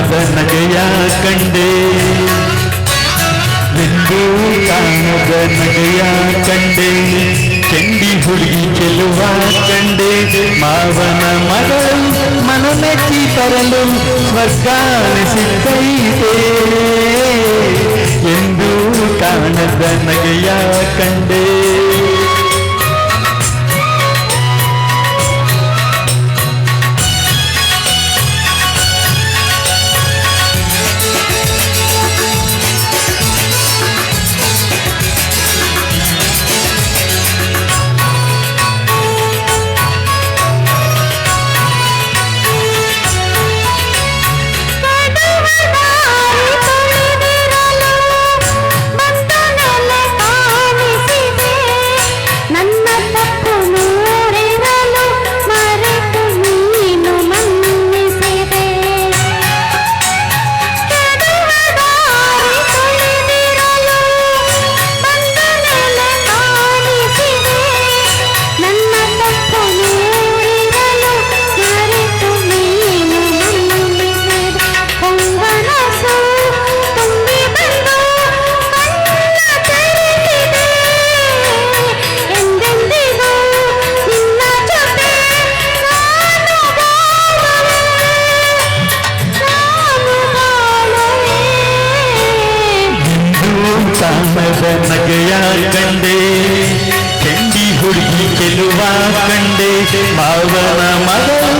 ಕಾಣದ ನಗೆಯ ಕಂಡೆ ಎಂದು ಕಾಣದ ನಗೆಯ ಕಂಡೆ ಚಂಡಿ ಹುಡುಗಿ ಚೆಲುವ ಕಂಡೆ ಮಾವನ ಮಗಳು ಮನಮೆಚ್ಚಿ ತರಲು ಸ್ವರ್ಗ ಸಿಕ್ಕೈತೆ ಎಂದು ಕಾಣದ ನಗೆಯ ಕಂಡೆ ನಗೆಯ ಕಂಡೆ ಚಂಡಿ ಹುಡುಗಿ ಚೆಲುವ ಕಂಡೆ ಮಾವನ ಮಗಳು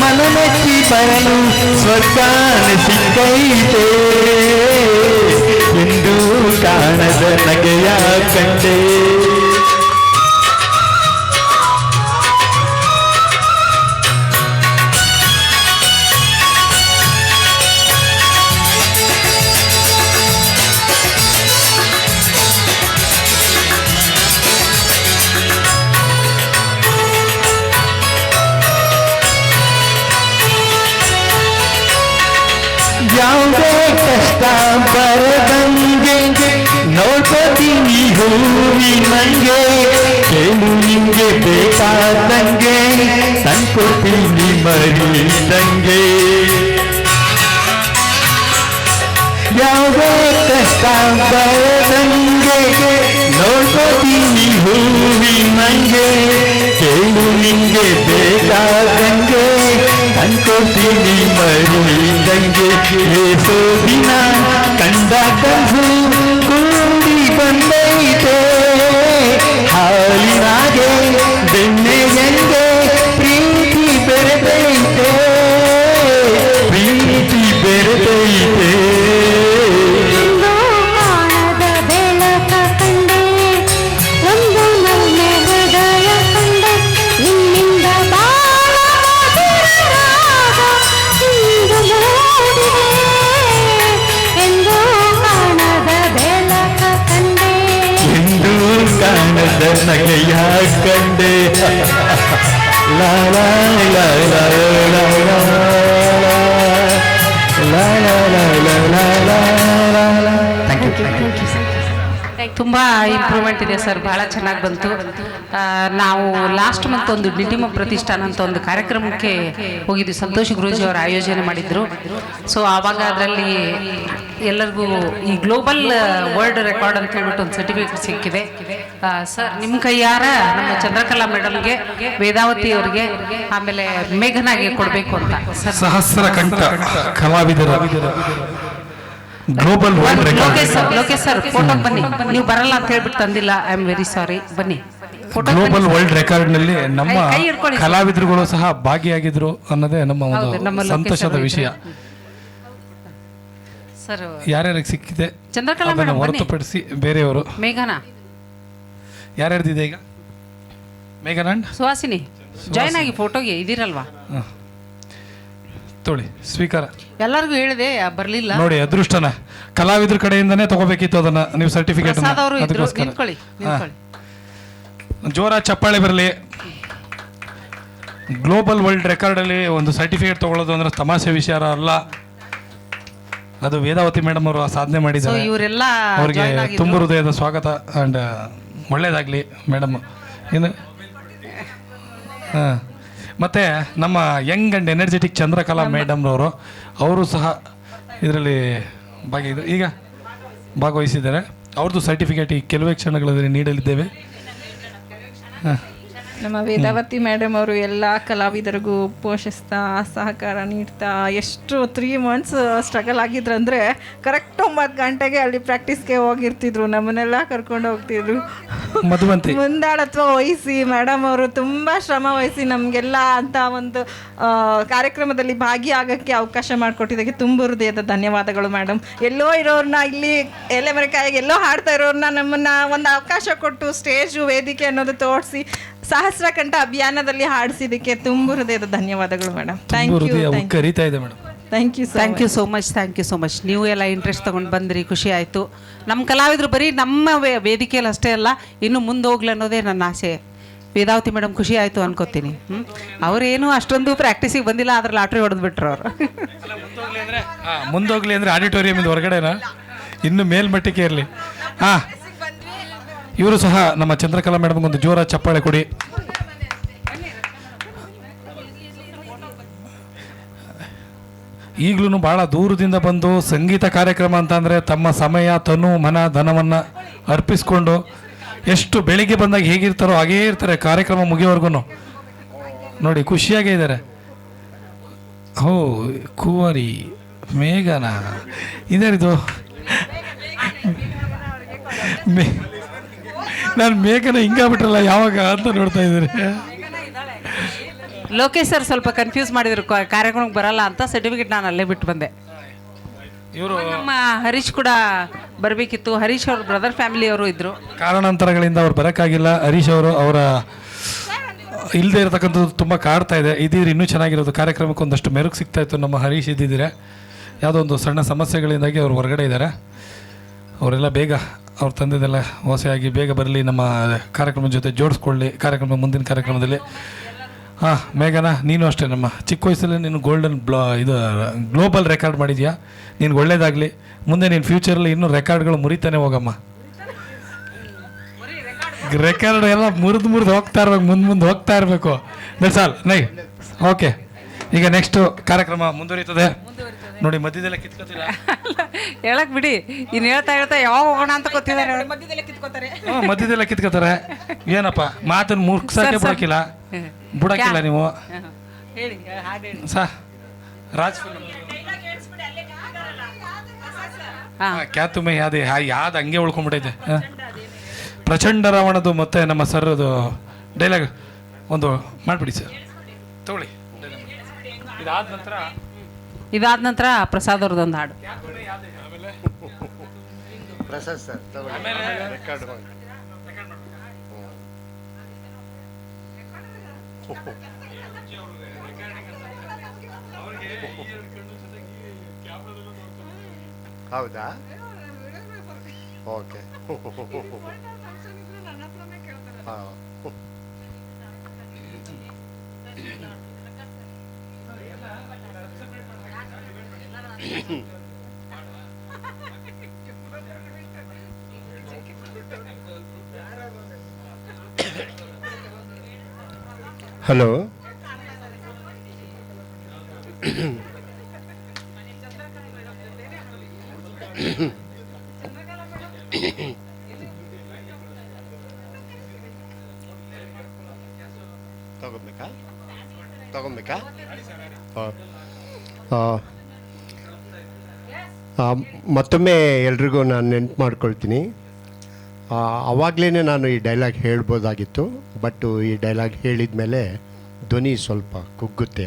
ಮನಮೆಚ್ಚಿ ಬರಲು ಸ್ವರ್ಗ ಸಿಕ್ಕೈತೆ ಎಂದು ಕಾಣದ ನಗೆಯ ಕಂಡೆ ಯಾವುದೇ ಕಷ್ಟ ಬರದಂಗೆ ನೋಡ್ಕೋತೀನಿ ಹೂವಿನಂಗೆ ಕೇಳು ನಿಂಗೆ ಬೇಕಾದಂಗೆ ತಂದ್ಕೊತೀನಿ ಮರಿದಂಗೆ ಯಾವುದೇ ಕಷ್ಟ ಬರದಂಗೆ ನೋಡ್ಕೋತೀನಿ ಹೂವಿನಂಗೆ ಕೇಳು ನಿಂಗೆ ಬೇಕಾದಂಗೆ ತಂದ್ಕೊತೀನಿ ಮರಿದಂಗೆ ಏಸೋ ದಿನ ಕಂಡ ಕನಸು ಕೂಡಿ ಬಂದೈತೆ ಹಾಲಿನಾಗೆ ಬೆಣ್ಣೆಯಂಗೆ ಪ್ರೀತಿ ಬೆರೆತೈತೆ ಪ್ರೀತಿ ಬೆರೆತೈತೆ ನಗೆಯ ಕಂಡೆ ಲಾ ಲಾ ಲಾ ಲಾ ಲಾ ಲಾ ಲಾ ಲಾ ಲಾ ಲಾ. ತುಂಬ ಇಂಪ್ರೂವ್ಮೆಂಟ್ ಇದೆ ಸರ್, ಭಾಳ ಚೆನ್ನಾಗಿ ಬಂತು. ನಾವು ಲಾಸ್ಟ್ ಮಂತ್ ಒಂದು ನಿಟಿಮ ಪ್ರತಿಷ್ಠಾನ ಅಂತ ಒಂದು ಕಾರ್ಯಕ್ರಮಕ್ಕೆ ಹೋಗಿದ್ವಿ, ಸಂತೋಷ್ ಗುರೂಜಿ ಅವರು ಆಯೋಜನೆ ಮಾಡಿದ್ರು. ಸೊ ಆವಾಗ ಅದರಲ್ಲಿ ಎಲ್ಲರಿಗೂ ಈ ಗ್ಲೋಬಲ್ ವರ್ಲ್ಡ್ ರೆಕಾರ್ಡ್ ಅಂತ ಹೇಳ್ಬಿಟ್ಟು ಒಂದು ಸರ್ಟಿಫಿಕೇಟ್ ಸಿಕ್ಕಿದೆ. ಸರ್ ನಿಮ್ಮ ಕೈಯಾರ ನಮ್ಮ ಚಂದ್ರಕಲಾ ಮೇಡಮ್ಗೆ, ವೇದಾವತಿ ಅವರಿಗೆ, ಆಮೇಲೆ ಮೇಘನಾಗೆ ಕೊಡಬೇಕು ಅಂತ ಸರ್. ಸಹಸ್ರ ಕಂಠ ಕಲಾವಿದರ global world record. Lokesh sir photo ಬನ್ನಿ, ನೀವು ಬರಲ್ಲ ಅಂತ ಹೇಳ್ಬಿಟ್ಟು ತಂದಿಲ್ಲ, ಐ ಆಮ್ ವೆರಿ ಸಾರಿ. ಬನ್ನಿ, ಗ್ಲೋಬಲ್ ವರ್ಲ್ಡ್ ರೆಕಾರ್ಡ್ ನಲ್ಲಿ ನಮ್ಮ ಕಲಾವಿದರುಗಳು ಸಹ ಭಾಗಿಯಾಗಿದ್ರು ಅನ್ನೋದೇ ನಮ್ಮ ಒಂದು ಸಂತೋಷದ ವಿಷಯ. ಸರ್ ಯಾರ್ಯಾರಿಗೆ ಸಿಕ್ಕಿದೆ ಚಂದ್ರಕಲಾ ಮೇಡಮ್ ಹೊರತುಪಡಿಸಿ ಬೇರೆಯವರು ಮೇಘನಾ ಯಾರ್ಯಾರ್ದಿದೆ ಈಗ? ಮೇಘನಾ ಸುಹಾಸಿನಿ ಜಾಯ್ನ್ ಆಗಿ ಫೋಟೋಗೆ ಇದಿರಲ್ವಾ? ತೊಳಿ ಸ್ವೀಕಾರ. ಎಲ್ಲರಿಗೂ ಹೇಳಿದೆ, ಬರ್ಲಿಲ್ಲ ನೋಡಿ. ಅದೃಷ್ಟನ ಕಲಾವಿದ್ರ ಕಡೆಯಿಂದನೇ ತಗೋಬೇಕಿತ್ತು ಅದನ್ನ, ನೀವು ಸರ್ಟಿಫಿಕೇಟ್. ಜೋರ ಚಪ್ಪಾಳೆ ಬರಲಿ. ಗ್ಲೋಬಲ್ ವರ್ಲ್ಡ್ ರೆಕಾರ್ಡ್ ಅಲ್ಲಿ ಒಂದು ಸರ್ಟಿಫಿಕೇಟ್ ತಗೊಳ್ಳೋದು ಅಂದ್ರೆ ತಮಾಷೆ ವಿಷಯ ಅಲ್ಲ. ಅದು ವೇದಾವತಿ ಮೇಡಮ್ ಅವರು ಸಾಧನೆ ಮಾಡಿದ್ದಾರೆ. ಇವರೆಲ್ಲ ಅವರಿಗೆ ತುಂಬ ಹೃದಯದ ಸ್ವಾಗತ ಅಂಡ್ ಒಳ್ಳೇದಾಗ್ಲಿ ಮೇಡಮ್. ಏನು ಮತ್ತು ನಮ್ಮ ಯಂಗ್ ಆ್ಯಂಡ್ ಎನರ್ಜೆಟಿಕ್ ಚಂದ್ರಕಲಾ ಮೇಡಮ್ನವರು, ಅವರು ಸಹ ಇದರಲ್ಲಿ ಈಗ ಭಾಗವಹಿಸಿದ್ದಾರೆ. ಅವ್ರದ್ದು ಸರ್ಟಿಫಿಕೇಟ್ ಈ ಕೆಲವೇ ಕ್ಷಣಗಳಲ್ಲಿ ನೀಡಲಿದ್ದೇವೆ. ನಮ್ಮ ವೇದಾವತಿ ಮೇಡಮ್ ಅವರು ಎಲ್ಲ ಕಲಾವಿದರಿಗೂ ಪೋಷಿಸ್ತಾ ಸಹಕಾರ ನೀಡ್ತಾ ಎಷ್ಟು 3 months ಸ್ಟ್ರಗಲ್ ಆಗಿದ್ರು ಅಂದರೆ ಕರೆಕ್ಟ್ 9 ಗಂಟೆಗೆ ಅಲ್ಲಿ ಪ್ರಾಕ್ಟೀಸ್ಗೆ ಹೋಗಿರ್ತಿದ್ರು, ನಮ್ಮನ್ನೆಲ್ಲ ಕರ್ಕೊಂಡು ಹೋಗ್ತಿದ್ರು. ಮಧುವಂತಿ ಮುಂದಾಳತ್ವ ವಹಿಸಿ ಮೇಡಮ್ ಅವರು ತುಂಬ ಶ್ರಮ ವಹಿಸಿ ನಮಗೆಲ್ಲ ಅಂತ ಒಂದು ಕಾರ್ಯಕ್ರಮದಲ್ಲಿ ಭಾಗಿಯಾಗೋಕ್ಕೆ ಅವಕಾಶ ಮಾಡಿಕೊಟ್ಟಿದ್ದಕ್ಕೆ ತುಂಬ ಹೃದಯದ ಧನ್ಯವಾದಗಳು ಮೇಡಮ್. ಎಲ್ಲೋ ಇರೋರನ್ನ ಇಲ್ಲಿ ಎಲೆಮರೆಕಾಯಿಗೆ ಎಲ್ಲೋ ಹಾಡ್ತಾ ಇರೋರನ್ನ ನಮ್ಮನ್ನು ಒಂದು ಅವಕಾಶ ಕೊಟ್ಟು ಸ್ಟೇಜು ವೇದಿಕೆ ಅನ್ನೋದು ತೋರಿಸಿ ಸಹಸ್ರ ಕಂಠ ಅಭಿಯಾನದಲ್ಲಿ ಹಾಡಿಸಿದ್ದಕ್ಕೆ ತುಂಬ ಹೃದಯದ ಧನ್ಯವಾದಗಳು ಮೇಡಮ್. ಥ್ಯಾಂಕ್ ಯು ಕರೀತಾ ಇದೆ madam. Thank you thank you so much. Thank you so much. ನೀವು ಎಲ್ಲ ಇಂಟ್ರೆಸ್ಟ್ ತೊಗೊಂಡು ಬಂದ್ರಿ, ಖುಷಿ ಆಯಿತು. ನಮ್ಮ ಕಲಾವಿದರು ಬರೀ ನಮ್ಮ ವೇದಿಕೆಯಲ್ಲಿ ಅಷ್ಟೇ ಅಲ್ಲ, ಇನ್ನು ಮುಂದೆ ಹೋಗ್ಲಿ ಅನ್ನೋದೇ ನನ್ನ ಆಸೆ. ವೇದಾವತಿ ಮೇಡಮ್ ಖುಷಿ ಆಯಿತು ಅನ್ಕೋತೀನಿ. ಅವರೇನು ಅಷ್ಟೊಂದು ಪ್ರಾಕ್ಟೀಸಿಗೆ ಬಂದಿಲ್ಲ, ಆದ್ರೆ ಲಾಟ್ರಿ ಹೊಡೆದ್ಬಿಟ್ರು ಅವರು. ಮುಂದೋಗ್ಲಿ ಅಂದರೆ ಆಡಿಟೋರಿಯಮಿಂದ ಹೊರಗಡೆನಾ ಇನ್ನು ಮೇಲ್ಮಟ್ಟಕ್ಕೆ ಇರಲಿ. ಇವರು ಸಹ ನಮ್ಮ ಚಂದ್ರಕಲಾ ಮೇಡಮ್ಗೆ ಒಂದು ಜೋರ ಚಪ್ಪಾಳೆ ಕೊಡಿ. ಈಗಲೂ ಭಾಳ ದೂರದಿಂದ ಬಂದು ಸಂಗೀತ ಕಾರ್ಯಕ್ರಮ ಅಂತಂದರೆ ತಮ್ಮ ಸಮಯ, ತನು, ಮನ, ಧನವನ್ನು ಅರ್ಪಿಸ್ಕೊಂಡು ಎಷ್ಟು ಬೆಳಿಗ್ಗೆ ಬಂದಾಗ ಹೇಗಿರ್ತಾರೋ ಹಾಗೇ ಇರ್ತಾರೆ ಕಾರ್ಯಕ್ರಮ ಮುಗಿಯೋವರೆಗೂ. ನೋಡಿ ಖುಷಿಯಾಗೇ ಇದ್ದಾರೆ. ಓ ಕುವರಿ ಮೇಘನ ಇದಾರಿದು ನಾನು ಮೇಘನ ಹಿಂಗಾಗ್ಬಿಟ್ರಲ್ಲ ಯಾವಾಗ ಅಂತ ನೋಡ್ತಾ ಇದ್ದಾರೆ. ಲೋಕೇಶ್ ಸರ್ ಸ್ವಲ್ಪ ಕನ್ಫ್ಯೂಸ್ ಮಾಡಿದ್ರು, ಕಾರ್ಯಕ್ರಮಕ್ಕೆ ಬರಲ್ಲ ಅಂತ. ಸರ್ಟಿಫಿಕೇಟ್ ನಾನು ಅಲ್ಲೇ ಬಿಟ್ಟು ಬಂದೆ. ಇವರು ನಮ್ಮ ಹರೀಶ್ ಕೂಡ ಬರಬೇಕಿತ್ತು. ಹರೀಶ್ ಅವ್ರ ಬ್ರದರ್ ಫ್ಯಾಮಿಲಿಯವರು ಇದ್ದರು, ಕಾರಣಾಂತರಗಳಿಂದ ಅವ್ರು ಬರೋಕ್ಕಾಗಿಲ್ಲ. ಹರೀಶ್ ಅವರು ಅವರ ಇಲ್ಲದೆ ಇರತಕ್ಕಂಥದ್ದು ತುಂಬ ಕಾಡ್ತಾ ಇದೆ. ಇದಿದ್ರೆ ಇನ್ನೂ ಚೆನ್ನಾಗಿರೋದು, ಕಾರ್ಯಕ್ರಮಕ್ಕೆ ಒಂದಷ್ಟು ಮೆರುಗು ಸಿಗ್ತಾ ಇತ್ತು. ನಮ್ಮ ಹರೀಶ್ ಇದ್ದಿದ್ದೀರ ಯಾವುದೋ ಒಂದು ಸಣ್ಣ ಸಮಸ್ಯೆಗಳಿಂದಾಗಿ ಅವ್ರು ಹೊರಗಡೆ ಇದ್ದಾರೆ. ಅವರೆಲ್ಲ ಬೇಗ ಅವ್ರ ತಂದೆದೆಲ್ಲ ಹೊಸೆಯಾಗಿ ಬೇಗ ಬರಲಿ, ನಮ್ಮ ಕಾರ್ಯಕ್ರಮದ ಜೊತೆ ಜೋಡಿಸ್ಕೊಳ್ಳಿ ಕಾರ್ಯಕ್ರಮ ಮುಂದಿನ ಕಾರ್ಯಕ್ರಮದಲ್ಲಿ. ಮೇಘನಾ ನೀನು ಅಷ್ಟೇ, ನಮ್ಮ ಚಿಕ್ಕ ವಯಸ್ಸಲ್ಲಿ ನೀನು ಗೋಲ್ಡನ್ ಇದು ಗ್ಲೋಬಲ್ ರೆಕಾರ್ಡ್ ಮಾಡಿದ್ಯಾ. ನಿನ್ಗೆ ಒಳ್ಳೇದಾಗಲಿ. ಮುಂದೆ ನೀನು ಫ್ಯೂಚರಲ್ಲಿ ಇನ್ನೂ ರೆಕಾರ್ಡ್ಗಳು ಮುರಿತಾನೆ ಹೋಗಮ್ಮ. ರೆಕಾರ್ಡ್ ಎಲ್ಲ ಮುರಿದು ಹೋಗ್ತಾ ಇರ್ಬೇಕು, ಮುಂದೆ ಹೋಗ್ತಾ ಇರಬೇಕು. ಸಾಲ್ ನೈ ಓಕೆ. ಈಗ ನೆಕ್ಸ್ಟ್ ಕಾರ್ಯಕ್ರಮ ಮುಂದುವರಿತದೆ. ನೋಡಿ ಮಧ್ಯದಲ್ಲೇ ಕಿತ್ಕೋತೀರಾ? ಹೇಳಕ್ ಬಿಡಿ, ಇನ್ನು ಹೇಳ್ತಾ ಯಾವಾಗ ಹೋಗೋಣ ಅಂತ ಗೊತ್ತಿದ್ದಾರೆ. ಮಧ್ಯದಲ್ಲೇ ಕಿತ್ಕೋತಾರೆ. ಏನಪ್ಪ ಮಾತನ್ನು ಮುರ್ಕ್ಸಕ್ಕೆ ಬಿಡಕ್ಕಿಲ್ಲ ನೀವು. ಸಾ ರಾಜ್ ಕ್ಯಾತುಮೆ ಯಾವ್ದು ಹಂಗೆ ಉಳ್ಕೊಂಡ್ಬಿಟ್ಟೈತೆ. ಪ್ರಚಂಡ ರಾವಣದು ಮತ್ತೆ ನಮ್ಮ ಸರ್ದು ಡೈಲಾಗ್ ಒಂದು ಮಾಡಿಬಿಡಿ ಸರ್, ತಗೊಳ್ಳಿ. ಇದಾದ ನಂತರ ಪ್ರಸಾದ್ ಅವ್ರದ್ದೊಂದು ಹಾಡು. ಪ್ರಸಾದ್ ಸರ್ ಹೌದಾ? ಓಕೆ. ಹಾಂ ಹಲೋ. ತಗೊಬೇಕಾ? ಮತ್ತೊಮ್ಮೆ ಎಲ್ರಿಗೂ ನಾನು ನೆನ್ಪು ಮಾಡ್ಕೊಳ್ತೀನಿ. ಆವಾಗಲೇ ನಾನು ಈ ಡೈಲಾಗ್ ಹೇಳ್ಬೋದಾಗಿತ್ತು, ಬಟ್ ಈ ಡೈಲಾಗ್ ಹೇಳಿದ ಮೇಲೆ ಧ್ವನಿ ಸ್ವಲ್ಪ ಕುಗ್ಗುತ್ತೆ,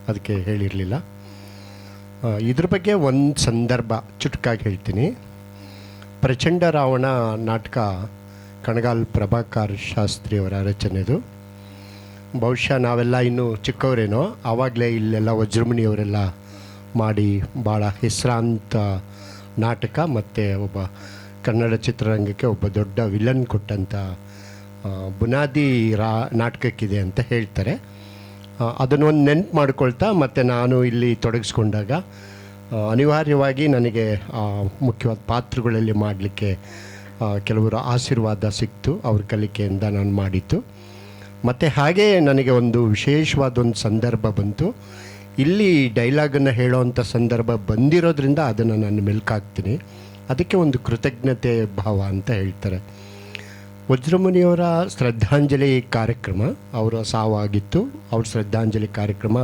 ಅದಕ್ಕೆ ಹೇಳಿರಲಿಲ್ಲ. ಇದ್ರ ಬಗ್ಗೆ ಒಂದು ಸಂದರ್ಭ ಚುಟುಕಾಗಿ ಹೇಳ್ತೀನಿ. ಪ್ರಚಂಡ ರಾವಣ ನಾಟಕ ಕಣಗಾಲ್ ಪ್ರಭಾಕರ್ ಶಾಸ್ತ್ರಿಯವರ ರಚನೆದು. ಬಹುಶಃ ನಾವೆಲ್ಲ ಇನ್ನೂ ಚಿಕ್ಕವರೇನೋ, ಆವಾಗಲೇ ಇಲ್ಲೆಲ್ಲ ವಜ್ರಮುನಿಯವರೆಲ್ಲ ಮಾಡಿ ಭಾಳ ಹೆಸರಾಂತ ನಾಟಕ ಮತ್ತು ಒಬ್ಬ ಕನ್ನಡ ಚಿತ್ರರಂಗಕ್ಕೆ ಒಬ್ಬ ದೊಡ್ಡ ವಿಲನ್ ಕೊಟ್ಟಂಥ ಬುನಾದಿ ನಾಟಕಕ್ಕಿದೆ ಅಂತ ಹೇಳ್ತಾರೆ. ಅದನ್ನೊಂದು ನೆನ್ಪು ಮಾಡ್ಕೊಳ್ತಾ ಮತ್ತು ನಾನು ಇಲ್ಲಿ ತೊಡಗಿಸ್ಕೊಂಡಾಗ ಅನಿವಾರ್ಯವಾಗಿ ನನಗೆ ಮುಖ್ಯವಾದ ಪಾತ್ರಗಳಲ್ಲಿ ಮಾಡಲಿಕ್ಕೆ ಕೆಲವರು ಆಶೀರ್ವಾದ ಸಿಕ್ತು, ಅವ್ರ ಕಲಿಕೆಯಿಂದ ನಾನು ಮಾಡಿದ್ದು. ಮತ್ತು ಹಾಗೇ ನನಗೆ ಒಂದು ವಿಶೇಷವಾದ ಒಂದು ಸಂದರ್ಭ ಬಂತು. ಇಲ್ಲಿ ಡೈಲಾಗನ್ನು ಹೇಳೋವಂಥ ಸಂದರ್ಭ ಬಂದಿರೋದ್ರಿಂದ ಅದನ್ನು ನಾನು ಮೆಲ್ಕಾಕ್ತೀನಿ. ಅದಕ್ಕೆ ಒಂದು ಕೃತಜ್ಞತೆ ಭಾವ ಅಂತ ಹೇಳ್ತಾರೆ. ವಜ್ರಮುನಿಯವರ ಶ್ರದ್ಧಾಂಜಲಿ ಕಾರ್ಯಕ್ರಮ, ಅವರ ಸಾವಾಗಿತ್ತು. ಅವ್ರ ಶ್ರದ್ಧಾಂಜಲಿ ಕಾರ್ಯಕ್ರಮ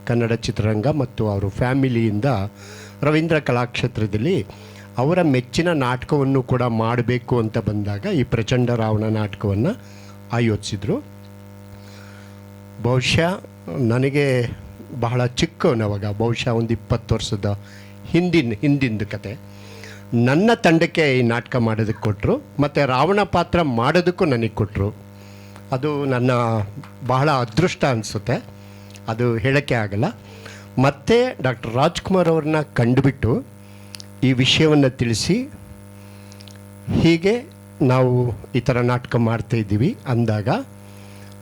ಕನ್ನಡ ಚಿತ್ರರಂಗ ಮತ್ತು ಅವರ ಫ್ಯಾಮಿಲಿಯಿಂದ ರವೀಂದ್ರ ಕಲಾಕ್ಷೇತ್ರದಲ್ಲಿ ಅವರ ಮೆಚ್ಚಿನ ನಾಟಕವನ್ನು ಕೂಡ ಮಾಡಬೇಕು ಅಂತ ಬಂದಾಗ ಈ ಪ್ರಚಂಡ ರಾವಣ ನಾಟಕವನ್ನು ಆಯೋಜಿಸಿದರು. ಬಹುಶಃ ನನಗೆ ಬಹಳ ಚಿಕ್ಕವನವಾಗ, ಬಹುಶಃ ಒಂದು 20 ವರ್ಷದ ಹಿಂದಿಂದು ಕತೆ. ನನ್ನ ತಂಡಕ್ಕೆ ಈ ನಾಟಕ ಮಾಡೋದಕ್ಕೆ ಕೊಟ್ಟರು, ಮತ್ತು ರಾವಣ ಪಾತ್ರ ಮಾಡೋದಕ್ಕೂ ನನಗೆ ಕೊಟ್ಟರು. ಅದು ನನ್ನ ಬಹಳ ಅದೃಷ್ಟ ಅನಿಸುತ್ತೆ, ಅದು ಹೇಳೋಕ್ಕೆ ಆಗಲ್ಲ. ಮತ್ತು ಡಾಕ್ಟರ್ ರಾಜ್ಕುಮಾರ್ ಅವ್ರನ್ನ ಕಂಡುಬಿಟ್ಟು ಈ ವಿಷಯವನ್ನು ತಿಳಿಸಿ, ಹೀಗೆ ನಾವು ಈ ಥರ ನಾಟಕ ಮಾಡ್ತಾಯಿದ್ದೀವಿ ಅಂದಾಗ,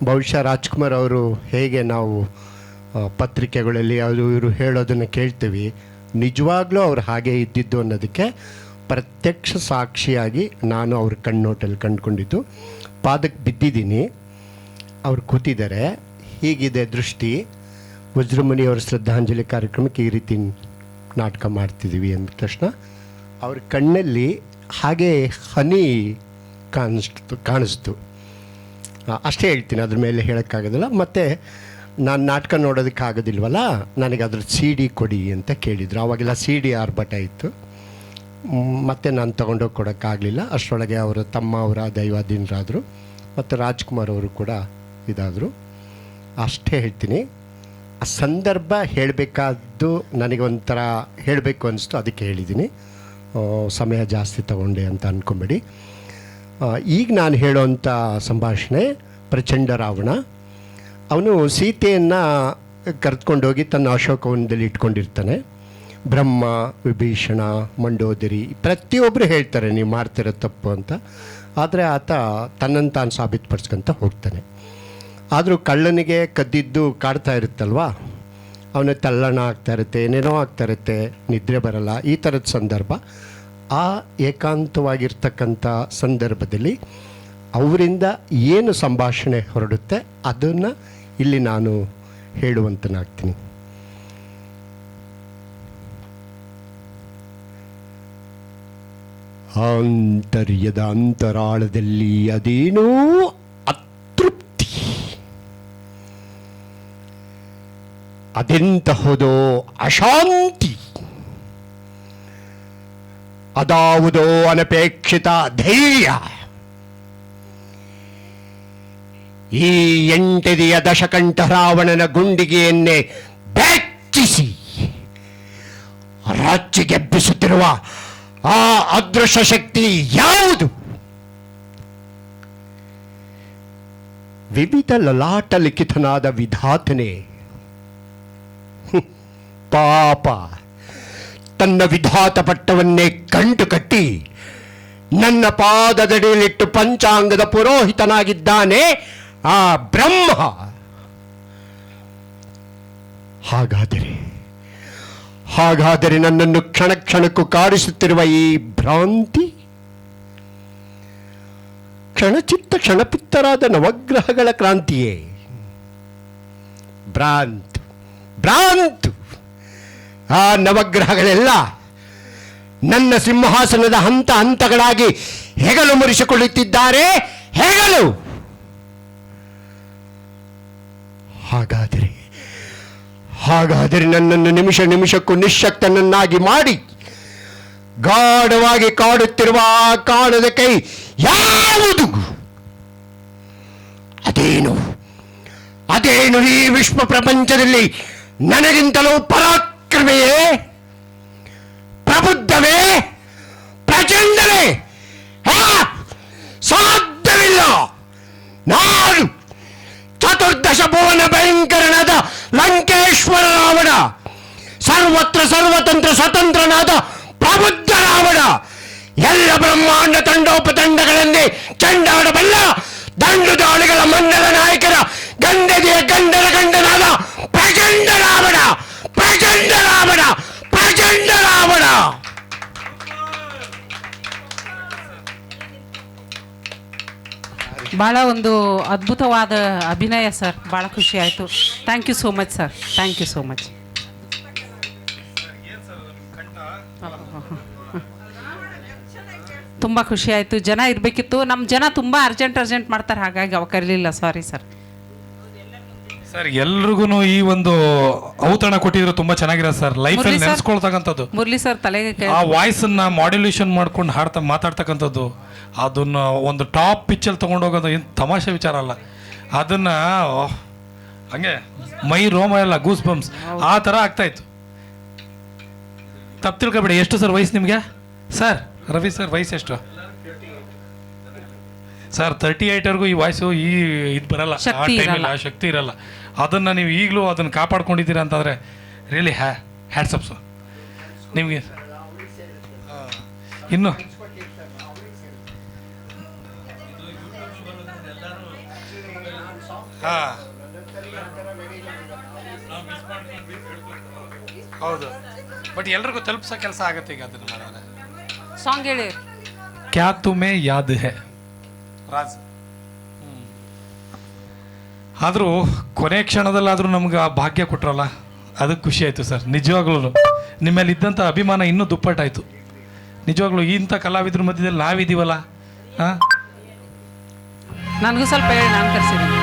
ಬಹುಶಃ ರಾಜ್ಕುಮಾರ್ ಅವರು ಹೇಗೆ ನಾವು ಪತ್ರಿಕೆಗಳಲ್ಲಿ ಅವರು ಇವರು ಹೇಳೋದನ್ನು ಕೇಳ್ತೀವಿ, ನಿಜವಾಗ್ಲೂ ಅವ್ರು ಹಾಗೆ ಇದ್ದಿದ್ದು ಅನ್ನೋದಕ್ಕೆ ಪ್ರತ್ಯಕ್ಷ ಸಾಕ್ಷಿಯಾಗಿ ನಾನು ಅವ್ರ ಕಣ್ಣೋಟಲ್ಲಿ ಕಂಡುಕೊಂಡಿದ್ದು. ಪಾದಕ್ಕೆ ಬಿದ್ದಿದ್ದೀನಿ, ಅವ್ರು ಕೂತಿದ್ದಾರೆ, ಹೀಗಿದೆ ದೃಷ್ಟಿ. ವಜ್ರಮುನಿಯವರ ಶ್ರದ್ಧಾಂಜಲಿ ಕಾರ್ಯಕ್ರಮಕ್ಕೆ ಈ ರೀತಿ ನಾಟಕ ಮಾಡ್ತಿದ್ದೀವಿ ಅಂದ ತಕ್ಷಣ ಅವ್ರ ಕಣ್ಣಲ್ಲಿ ಹಾಗೆ ಹನಿ ಕಾಣಿಸ್ತು. ಅಷ್ಟೇ ಹೇಳ್ತೀನಿ, ಅದ್ರ ಮೇಲೆ ಹೇಳೋಕ್ಕಾಗೋದಿಲ್ಲ. ಮತ್ತು ನಾನು ನಾಟಕ ನೋಡೋದಕ್ಕಾಗೋದಿಲ್ವಲ್ಲ, ನನಗೆ ಅದ್ರ CD ಕೊಡಿ ಅಂತ ಕೇಳಿದರು. ಆವಾಗೆಲ್ಲ CD ಆರ್ಭಟ ಇತ್ತು. ಮತ್ತು ನಾನು ತೊಗೊಂಡೋಗಿ ಕೊಡೋಕ್ಕಾಗಲಿಲ್ಲ. ಅಷ್ಟರೊಳಗೆ ಅವರ ತಮ್ಮ ಅವರ ದೈವಾಧೀನರಾದರು, ಮತ್ತು ರಾಜ್ಕುಮಾರ್ ಅವರು ಕೂಡ ಇದಾದರು. ಅಷ್ಟೇ ಹೇಳ್ತೀನಿ. ಆ ಸಂದರ್ಭ ಹೇಳಬೇಕಾದ್ದು ನನಗೆ ಒಂಥರ ಹೇಳಬೇಕು ಅನಿಸ್ತು, ಅದಕ್ಕೆ ಹೇಳಿದ್ದೀನಿ. ಸಮಯ ಜಾಸ್ತಿ ತಗೊಂಡೆ ಅಂತ ಅಂದ್ಕೊಂಬೇಡಿ. ಈಗ ನಾನು ಹೇಳೋವಂಥ ಸಂಭಾಷಣೆ ಪ್ರಚಂಡ ರಾವಣ. ಅವನು ಸೀತೆಯನ್ನು ಕರೆದುಕೊಂಡೋಗಿ ತನ್ನ ಅಶೋಕವನದಲ್ಲಿ ಇಟ್ಕೊಂಡಿರ್ತಾನೆ. ಬ್ರಹ್ಮ, ವಿಭೀಷಣ, ಮಂಡೋದರಿ ಪ್ರತಿಯೊಬ್ಬರು ಹೇಳ್ತಾರೆ ನೀವು ಮಾಡ್ತಿರೋ ತಪ್ಪು ಅಂತ. ಆದರೆ ಆತ ತನ್ನನ್ನು ತಾನು ಸಾಬೀತುಪಡಿಸ್ಕೊಂತ ಹೋಗ್ತಾನೆ. ಆದರೂ ಕಳ್ಳನಿಗೆ ಕದ್ದಿದ್ದು ಕಾಡ್ತಾ ಇರುತ್ತಲ್ವ, ಅವನ ತಲ್ಲಣ ಆಗ್ತಾ ಇರುತ್ತೆ, ಏನೇನೋ ಆಗ್ತಾ ಇರುತ್ತೆ, ನಿದ್ರೆ ಬರಲ್ಲ, ಈ ಥರದ ಸಂದರ್ಭ. ಆ ಏಕಾಂತವಾಗಿರ್ತಕ್ಕಂಥ ಸಂದರ್ಭದಲ್ಲಿ ಅವರಿಂದ ಏನು ಸಂಭಾಷಣೆ ಹೊರಡುತ್ತೆ ಅದನ್ನು ಇಲ್ಲಿ ನಾನು ಹೇಳುವಂತನಾಗ್ತೀನಿ. ಆಂತರ್ಯದ ಅಂತರಾಳದಲ್ಲಿ ಅದೇನೋ ಅತೃಪ್ತಿ, ಅದೆಂತಹುದೋ ಅಶಾಂತಿ, ಅದಾವುದೋ ಅನಪೇಕ್ಷಿತ ಧೈರ್ಯ. ಈ 8 ದಶಕಂಠ ರಾವಣನ ಗುಂಡಿಗೆಯನ್ನೇ ಬೆಚ್ಚಿಸಿ ರಾಜ್ಯಗೆಬ್ಬಿಸುತ್ತಿರುವ ಆ ಅದೃಶ್ಯ ಶಕ್ತಿ ಯಾವುದು? ವಿವಿಧ ಲಲಾಟ ಲಿಖಿತನಾದ ವಿಧಾತನೇ. ಪಾಪ, ತನ್ನ ವಿಧಾತ ಪಟ್ಟವನ್ನೇ ಗಂಟು ಕಟ್ಟಿ ನನ್ನ ಪಾದದಡಿಯಲ್ಲಿಟ್ಟು ಪಂಚಾಂಗದ ಪುರೋಹಿತನಾಗಿದ್ದಾನೆ ಆ ಬ್ರಹ್ಮ. ಹಾಗಾದರೆ ನನ್ನನ್ನು ಕ್ಷಣ ಕ್ಷಣಕ್ಕೂ ಕಾಡಿಸುತ್ತಿರುವ ಈ ಭ್ರಾಂತಿ, ಕ್ಷಣಚಿತ್ತ ಕ್ಷಣಪಿತ್ತರಾದ ನವಗ್ರಹಗಳ ಕ್ರಾಂತಿಯೇ? ಭ್ರಾಂತು. ಆ ನವಗ್ರಹಗಳೆಲ್ಲ ನನ್ನ ಸಿಂಹಾಸನದ ಹಂತ ಹಂತಗಳಾಗಿ ಹೆಗಲು ಮುರಿಸಿಕೊಳ್ಳುತ್ತಿದ್ದಾರೆ. ಹೆಗಲು. ಹಾಗಾದರೆ ನನ್ನನ್ನು ನಿಮಿಷ ನಿಮಿಷಕ್ಕೂ ನಿಶ್ಶಕ್ತನನ್ನಾಗಿ ಮಾಡಿ ಗಾಢವಾಗಿ ಕಾಡುತ್ತಿರುವ ಆ ಕಾಣದ ಕೈ ಯಾವುದು? ಅದೇನು ಈ ವಿಶ್ವ ಪ್ರಪಂಚದಲ್ಲಿ ನನಗಿಂತಲೂ ಪರಾಕ್ರಮೆಯೇ, ಪ್ರಬುದ್ಧವೇ, ಪ್ರಚಂಡವೇ? ಸಾಧ್ಯವಿಲ್ಲ. ನಾನು ಚತುರ್ದಶ ಭುವನ ಭಯಂಕರನಾದ ಲಂಕೇಶ್ವರ ರಾವಣ, ಸರ್ವತ್ರ ಸರ್ವತಂತ್ರ ಸ್ವತಂತ್ರನಾದ ಪ್ರಬುದ್ಧ ರಾವಣ, ಎಲ್ಲ ಬ್ರಹ್ಮಾಂಡ ತಂಡೋಪತಂಡಗಳನ್ನೇ ಚಂಡಾಡಬಲ್ಲ ದಂಡು ದಾಳಿಗಳ ಮಂಡಲ ನಾಯಕರ ಗಂಡದಿಯ ಗಂಡನ ಗಂಡನಾದ ಪ್ರಚಂಡ ರಾವಣ. ಭಾಳ ಒಂದು ಅದ್ಭುತವಾದ ಅಭಿನಯ ಸರ್, ಭಾಳ ಖುಷಿ ಆಯಿತು. Thank you so much sir, thank you so much. ತುಂಬ ಖುಷಿ ಆಯಿತು. ಜನ ಇರಬೇಕಿತ್ತು, ನಮ್ಮ ಜನ ತುಂಬ ಅರ್ಜೆಂಟ್ ಮಾಡ್ತಾರೆ, ಹಾಗಾಗಿ ಅವ ಕರೀಲಿಲ್ಲ. Sorry sir. ಸರ್ ಎಲ್ರಿಗೂ ಈ ಒಂದು ಔತಣ ಕೊಟ್ಟಿದ್ರು ತುಂಬಾ ಚೆನ್ನಾಗಿರೋದು ಸರ್. ಲೈಫಲ್ಲಿ ನೆನೆಸ್ಕೊಳ್ತಕ್ಕಂಥದ್ದು. ಮುರಳಿ ಸರ್ ತಲೆಗೆ ಆ ವಾಯ್ಸನ್ನ ಮಾಡ್ಯುಲೇಷನ್ ಮಾಡ್ಕೊಂಡು ಮಾತಾಡ್ತಕ್ಕಂಥದ್ದು, ಅದನ್ನ ಒಂದು ಟಾಪ್ ಪಿಚ್ಚಲ್ಲಿ ತೊಗೊಂಡೋಗೋದು ಏನು ತಮಾಷೆ ವಿಚಾರ ಅಲ್ಲ. ಅದನ್ನ ಹಂಗೆ ಮೈ ರೋಮ ಎಲ್ಲ ಗೂಸ್ ಬಂಪ್ಸ್ ಆ ಥರ ಆಗ್ತಾಯಿತ್ತು. ತಪ್ಪು ತಿಳ್ಕೊಬೇಡಿ. ಎಷ್ಟು ಸರ್ ವಯಸ್ಸು ನಿಮಗೆ? ಸರ್ ರವಿ ಸರ್ ವಯಸ್ಸು ಎಷ್ಟು ಸರ್? 38ವರೆಗೂ ಈ ವಾಯ್ಸು ಇದು ಬರಲ್ಲ, ಆ ಟೈಮಲ್ಲಿ ಆ ಶಕ್ತಿ ಇರಲ್ಲ. ಅದನ್ನು ನೀವು ಈಗಲೂ ಅದನ್ನು ಕಾಪಾಡ್ಕೊಂಡಿದ್ದೀರಾ ಅಂತಂದರೆ ರಿಯಲಿ ಹ್ಯಾಟ್ಸಪ್ ಸರ್ ನಿಮಗೆ. ಇನ್ನು ಹಾಂ ಹೌದು, ಬಟ್ ಎಲ್ರಿಗೂ ತಲುಪಿಸೋ ಕೆಲಸ ಆಗುತ್ತೆ ಈಗ. ಅದನ್ನು ಮಾಡಿದ್ರೆ ಸಾಂಗ್ ಹೇಳಿ. ಕ್ಯಾ ತುಮೆ ಯಾದ್ ಹೇ ರಾಜ್. ಆದರೂ ಕೊನೆ ಕ್ಷಣದಲ್ಲಾದರೂ ನಮ್ಗೆ ಆ ಭಾಗ್ಯ ಕೊಟ್ರಲ್ಲ, ಅದಕ್ಕೆ ಖುಷಿ ಆಯಿತು ಸರ್. ನಿಜವಾಗ್ಲೂ ನಿಮ್ಮ ಮೇಲೆ ಇದ್ದಂಥ ಅಭಿಮಾನ ಇನ್ನೂ ದುಪ್ಪಟ್ಟಾಯಿತು. ನಿಜವಾಗ್ಲೂ ಇಂಥ ಕಲಾವಿದ್ರ ಮಧ್ಯದಲ್ಲಿ ನಾವಿದ್ದೀವಲ್ಲ. ಹಾಂ, ನನಗೂ ಸ್ವಲ್ಪ ಹೇಳಿ, ನಾನು ಕರ್ಸಿದ್ದೀನಿ.